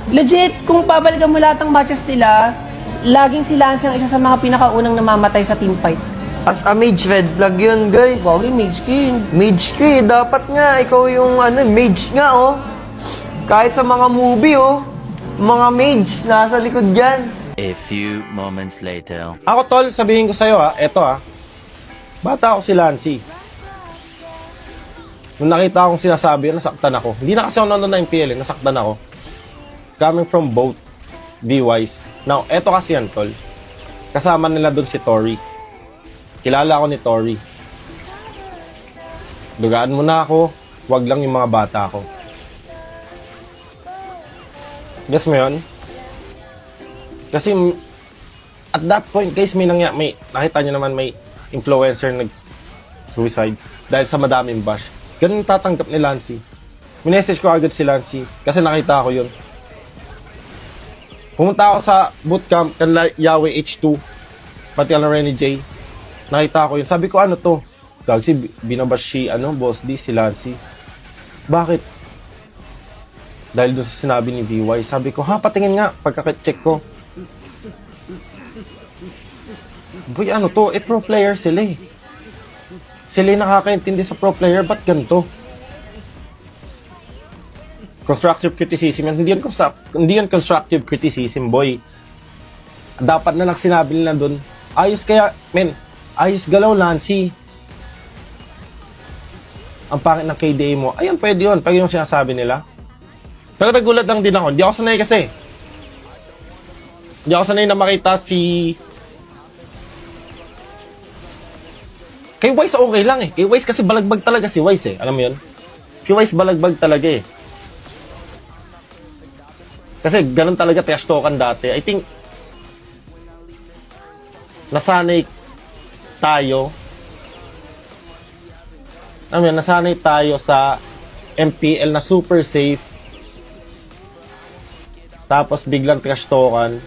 Legit, kung pabalikan mo lahat ng matches nila, laging si Lance ang isa sa mga pinakaunang namamatay sa teamfight. As a mage, red flag yun, guys. Pogi, Mage King. Mage ka eh. Dapat nga, ikaw yung mage nga, oh. Kahit sa mga movie, oh. Mga mage, nasa likod dyan. A few moments later. Ako, tol, sabihin ko sa'yo, eto, bata ako si Lancy. Nung nakita akong sinasabi, nasaktan ako. Hindi na kasi ako nanonood na MPL, nasaktan ako. Coming from both D-Wise. Now, eto kasi yan, tol. Kasama nila doon si Tori. Kilala ako ni Tori. Dugaan mo na ako, wag lang yung mga bata ko. Guess mo yun? Kasi at that point, guys, may nakita nyo naman may influencer nag-suicide dahil sa madaming bash. Ganun tatanggap ni Lancy. Minessage ko agad si Lancy kasi nakita ko yun. Pumunta ako sa bootcamp kanila Yahweh H2 pati ang Renny J. Nakita ko yun. Sabi ko, ano to? Gagsi, binabash si, Boss D, si Lancy. Bakit? Dahil doon sa sinabi ni VY. Sabi ko, patingin nga, pagka-check ko. Boy, ano to? Pro player sila eh. Sila yung nakakaintindi sa pro player, ba't ganito? Constructive criticism yan. Hindi yan constructive criticism, boy. Dapat na lang sinabi nila doon, ayos galaw, Lancy. Ang pangit ng KDA mo. Ayun, pwede yun. Pag yung sinasabi nila. Pero nagulat lang din ako. Hindi ako sanay kasi. Hindi ako sanay na makita si... Kay Wise okay lang eh. Kay Wise kasi balagbag talaga si Wise eh. Alam mo yun? Si Wise balagbag talaga eh. Kasi ganun talaga trash talkan dati. I think nasanay tayo sa MPL na super safe tapos biglang trash talkan